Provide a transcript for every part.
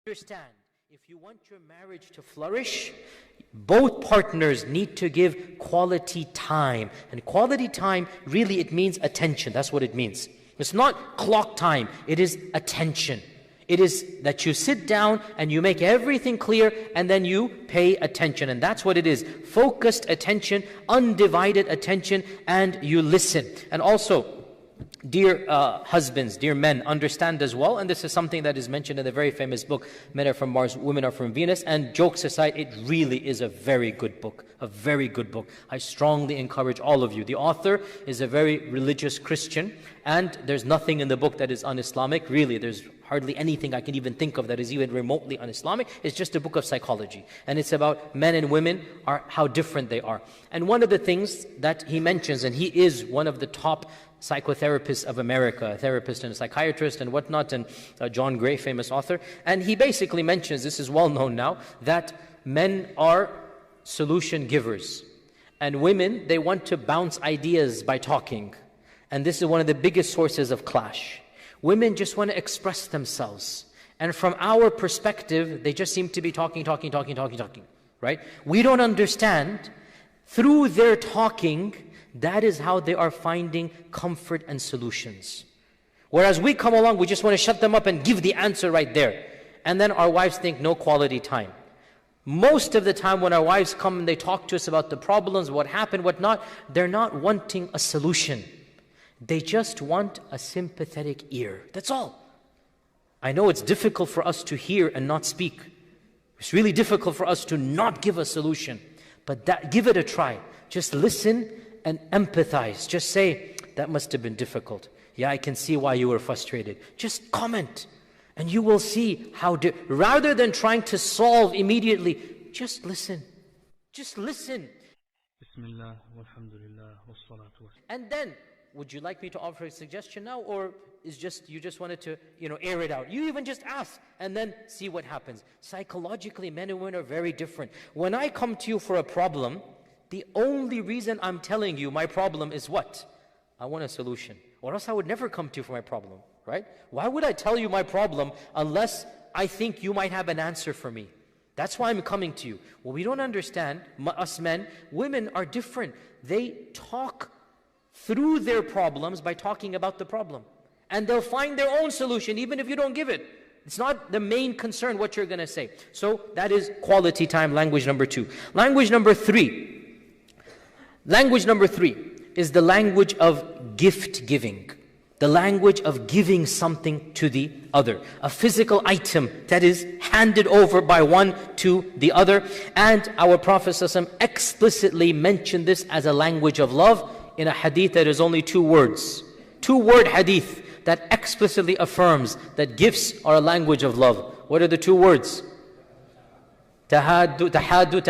Understand, if you want your marriage to flourish, both partners need to give quality time. And quality time, really it means attention. That's what it means. It's not clock time, it is attention. It is that you sit down and you make everything clear and then you pay attention. And that's what it is. Focused attention, undivided attention, and you listen. And also, dear husbands, dear men, understand as well, and this is something that is mentioned in the very famous book, Men Are From Mars, Women Are From Venus, and jokes aside, it really is a very good book, a very good book. I strongly encourage all of you. The author is a very religious Christian, and there's nothing in the book that is un-Islamic. Really, there's hardly anything I can even think of that is even remotely un-Islamic. It's just a book of psychology, and it's about men and women, how different they are. And one of the things that he mentions, and he is one of the top psychotherapists of America, a therapist and a psychiatrist and whatnot, and John Gray, famous author. And he basically mentions, this is well known now, that men are solution givers. And women, they want to bounce ideas by talking. And this is one of the biggest sources of clash. Women just want to express themselves. And from our perspective, they just seem to be talking, right? We don't understand, through their talking, that is how they are finding comfort and solutions. Whereas we come along, we just want to shut them up and give the answer right there. And then our wives think no quality time. Most of the time when our wives come and they talk to us about the problems, what happened, what not, they're not wanting a solution. They just want a sympathetic ear. That's all. I know it's difficult for us to hear and not speak. It's really difficult for us to not give a solution. But give it a try. Just listen and empathize. Just say, that must have been difficult. Yeah, I can see why you were frustrated. Just comment. And you will see how, rather than trying to solve immediately, just listen. Just listen. Bismillah, walhamdulillah, wassalatu. And then, would you like me to offer a suggestion now, or is you just wanted to, air it out? You even just ask and then see what happens. Psychologically, men and women are very different. When I come to you for a problem, the only reason I'm telling you my problem is what? I want a solution. Or else I would never come to you for my problem, right? Why would I tell you my problem unless I think you might have an answer for me? That's why I'm coming to you. Well, we don't understand, us men, women are different. They talk through their problems by talking about the problem. And they'll find their own solution even if you don't give it. It's not the main concern what you're going to say. So that is quality time, language number 2. Language number 3. Language number 3 is the language of gift giving. The language of giving something to the other. A physical item that is handed over by one to the other. And our Prophet ﷺ explicitly mentioned this as a language of love in a hadith that is only 2 words. 2-word hadith that explicitly affirms that gifts are a language of love. What are the 2 words? Tahaddu, tahaddu,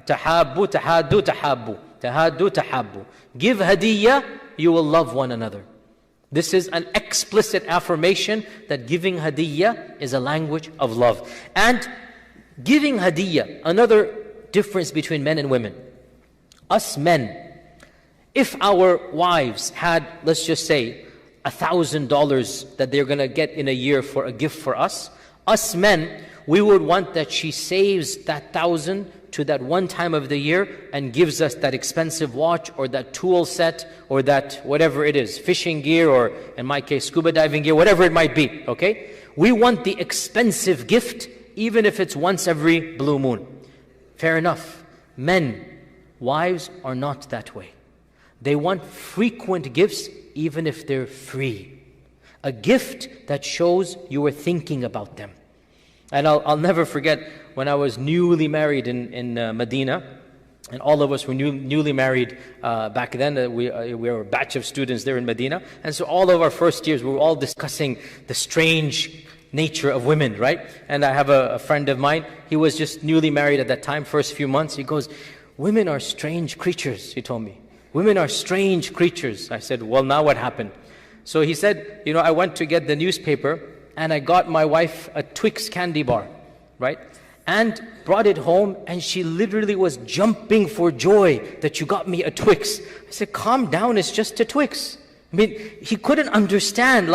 tahabbu, tahaddu, tahabbu. Tahaddu, tahabbu. Give hadiyah, you will love one another. This is an explicit affirmation that giving hadiyah is a language of love. And giving hadiyah, another difference between men and women. Us men, if our wives had, let's just say, $1,000 that they're going to get in a year for a gift for us men, we would want that she saves that 1,000 to that one time of the year and gives us that expensive watch or that tool set or that whatever it is, fishing gear or in my case scuba diving gear, whatever it might be, okay? We want the expensive gift even if it's once every blue moon. Fair enough. Men, wives are not that way. They want frequent gifts even if they're free. A gift that shows you were thinking about them. And I'll never forget when I was newly married in Medina, and all of us were newly married back then. We were a batch of students there in Medina. And so all of our first years, we were all discussing the strange nature of women, right? And I have a friend of mine, he was just newly married at that time, first few months. He goes, women are strange creatures, he told me. Women are strange creatures. I said, well, now what happened? So he said, I went to get the newspaper, and I got my wife a Twix candy bar, right? And brought it home, and she literally was jumping for joy that you got me a Twix. I said, calm down, it's just a Twix. I mean, he couldn't understand,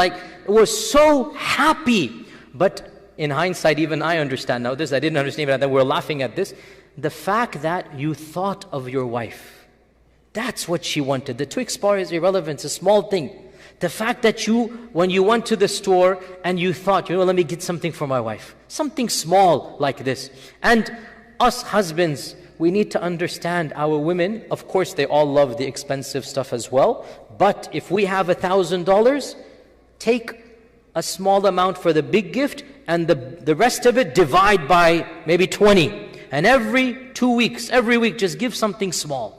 was so happy. But in hindsight, even I understand now this. I didn't understand even then. We're laughing at this. The fact that you thought of your wife, that's what she wanted. The Twix bar is irrelevant. It's a small thing. The fact that you, when you went to the store and you thought, let me get something for my wife. Something small like this. And us husbands, we need to understand our women. Of course, they all love the expensive stuff as well. But if we have $1,000, take a small amount for the big gift and the rest of it divide by maybe 20. And every 2 weeks, every week, just give something small.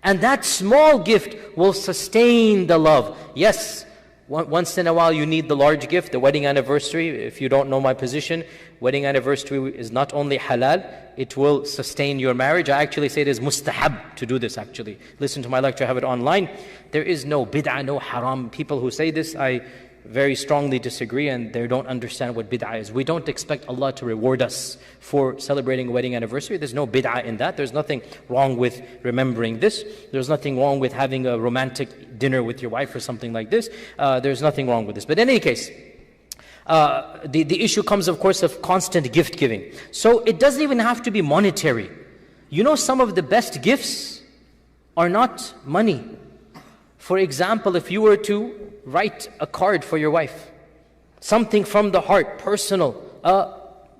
And that small gift will sustain the love. Yes, once in a while you need the large gift, the wedding anniversary. If you don't know my position, wedding anniversary is not only halal, it will sustain your marriage. I actually say it is mustahab to do this actually. Listen to my lecture, I have it online. There is no bid'ah, no haram. People who say this, I very strongly disagree, and they don't understand what bid'ah is. We don't expect Allah to reward us for celebrating a wedding anniversary. There's no bid'ah in that. There's nothing wrong with remembering this. There's nothing wrong with having a romantic dinner with your wife or something like this. There's nothing wrong with this. But in any case, the issue comes, of course, of constant gift giving. So it doesn't even have to be monetary. Some of the best gifts are not money. For example, if you were to write a card for your wife, something from the heart, personal, a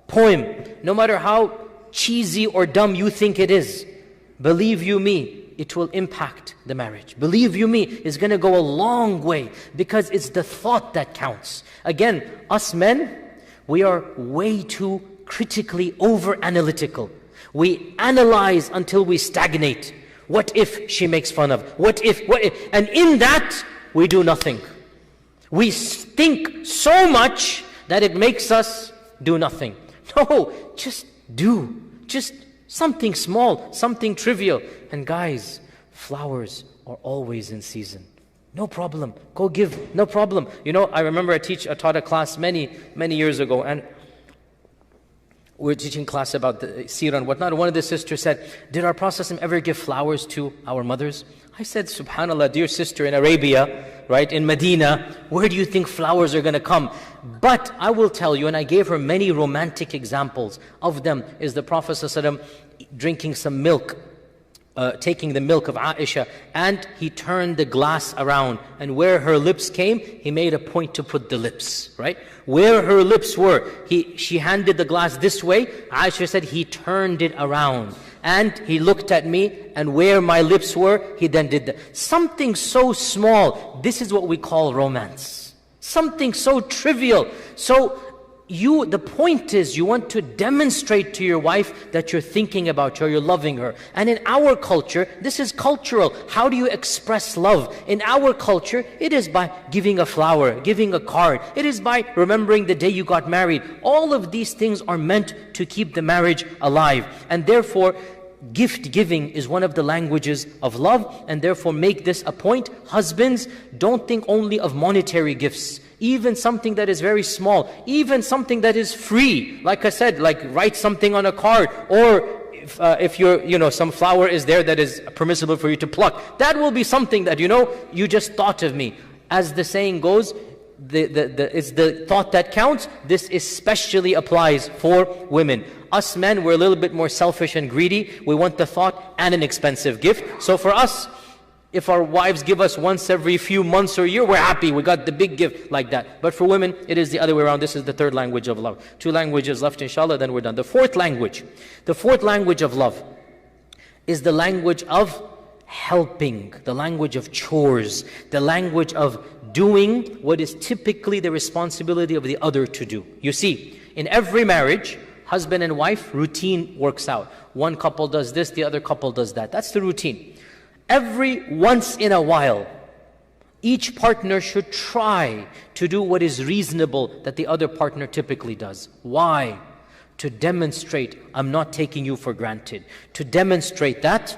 poem, no matter how cheesy or dumb you think it is, believe you me, it will impact the marriage. Believe you me, it's going to go a long way, because it's the thought that counts. Again, us men, we are way too critically over-analytical. We analyze until we stagnate. What if she makes fun of? What if? And in that, we do nothing. We think so much that it makes us do nothing. No, just do. Just something small, something trivial. And guys, flowers are always in season. No problem. Go give, no problem. I remember I taught a class many years ago, and we were teaching class about the seerah and whatnot. One of the sisters said, did our Prophet ever give flowers to our mothers? I said, subhanAllah, dear sister, in Arabia, right, in Medina, where do you think flowers are going to come? But I will tell you, and I gave her many romantic examples. Of them is the Prophet ﷺ drinking some milk, taking the milk of Aisha, and he turned the glass around, and where her lips came, he made a point to put the lips, right? Where her lips were, she handed the glass this way. Aisha said he turned it around, and he looked at me, and where my lips were, he then did that. Something so small. This is what we call romance. Something so trivial. So the point is, you want to demonstrate to your wife that you're thinking about her, you're loving her. And in our culture, this is cultural. How do you express love? In our culture, it is by giving a flower, giving a card. It is by remembering the day you got married. All of these things are meant to keep the marriage alive. And therefore, gift giving is one of the languages of love, and therefore make this a point. Husbands, don't think only of monetary gifts. Even something that is very small, even something that is free, like I said, like write something on a card, or if you're, some flower is there that is permissible for you to pluck, that will be something that, you just thought of me. As the saying goes, it's the thought that counts. This especially applies for women. Us men, we're a little bit more selfish and greedy. We want the thought and an expensive gift. So for us, if our wives give us once every few months or year, we're happy. We got the big gift like that. But for women, it is the other way around. This is the third language of love. 2 languages left, inshallah, then we're done. The fourth language of love is the language of helping, the language of chores, the language of doing what is typically the responsibility of the other to do. You see, in every marriage, husband and wife, routine works out. One couple does this, the other couple does that. That's the routine. Every once in a while, each partner should try to do what is reasonable that the other partner typically does. Why? To demonstrate, I'm not taking you for granted. To demonstrate that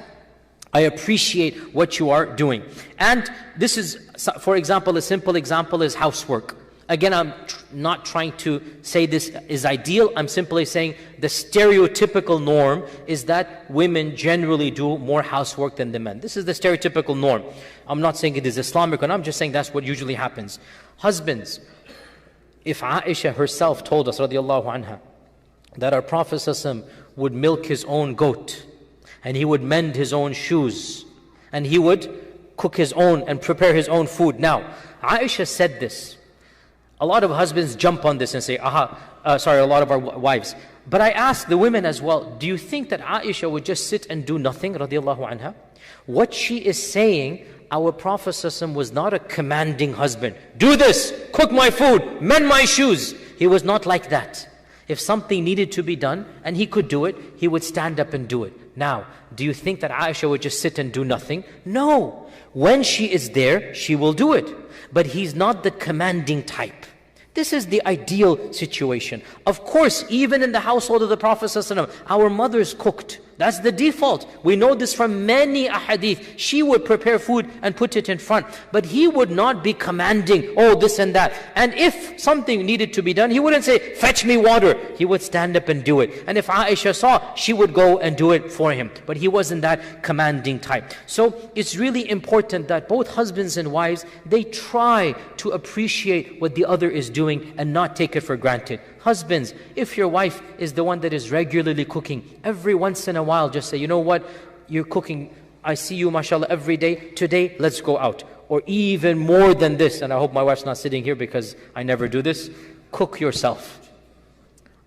I appreciate what you are doing. And this is, for example, a simple example is housework. Again, I'm not trying to say this is ideal. I'm simply saying the stereotypical norm is that women generally do more housework than the men. This is the stereotypical norm. I'm not saying it is Islamic or not. I'm just saying that's what usually happens. Husbands, If Aisha herself told us, radiallahu anha, that our Prophet ﷺ would milk his own goat, and he would mend his own shoes, and he would cook his own and prepare his own food. Now, Aisha said this. A lot of husbands jump on this and say, a lot of our wives. But I ask the women as well, do you think that Aisha would just sit and do nothing, radiallahu anha? What she is saying, our Prophet ﷺ was not a commanding husband. Do this, cook my food, mend my shoes. He was not like that. If something needed to be done and he could do it, he would stand up and do it. Now, do you think that Aisha would just sit and do nothing? No. When she is there, she will do it. But he's not the commanding type. This is the ideal situation. Of course, even in the household of the Prophet ﷺ, our mothers cooked. That's the default. We know this from many ahadith. She would prepare food and put it in front. But he would not be commanding, oh, this and that. And if something needed to be done, he wouldn't say, fetch me water. He would stand up and do it. And if Aisha saw, she would go and do it for him. But he wasn't that commanding type. So it's really important that both husbands and wives, they try to appreciate what the other is doing and not take it for granted. Husbands, if your wife is the one that is regularly cooking, every once in a while just say, you know what, you're cooking, I see you mashallah every day, today let's go out. Or even more than this, and I hope my wife's not sitting here because I never do this, cook yourself.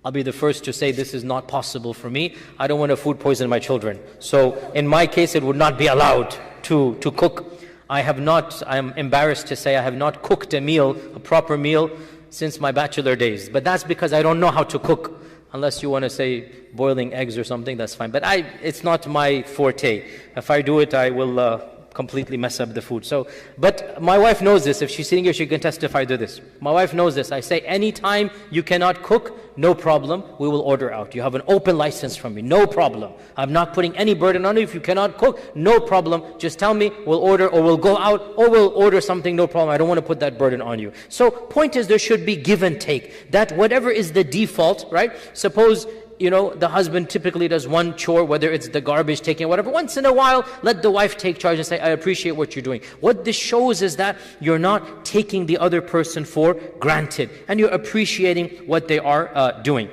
I'll be the first to say this is not possible for me. I don't want to food poison my children. So in my case it would not be allowed to cook. I'm embarrassed to say I have not cooked a meal, a proper meal, since my bachelor days. But that's because I don't know how to cook. Unless you want to say boiling eggs or something, that's fine. But it's not my forte. If I do it, I will completely mess up the food. But my wife knows this. If she's sitting here, she can testify to this. My wife knows this. I say, anytime you cannot cook, no problem, we will order out. You have an open license from me, no problem. I'm not putting any burden on you. If you cannot cook, no problem. Just tell me, we'll order, or we'll go out, or we'll order something, no problem. I don't want to put that burden on you. So point is, there should be give and take. That whatever is the default, right? Suppose, the husband typically does one chore, whether it's the garbage taking, whatever. Once in a while, let the wife take charge and say, I appreciate what you're doing. What this shows is that you're not taking the other person for granted, and you're appreciating what they are doing.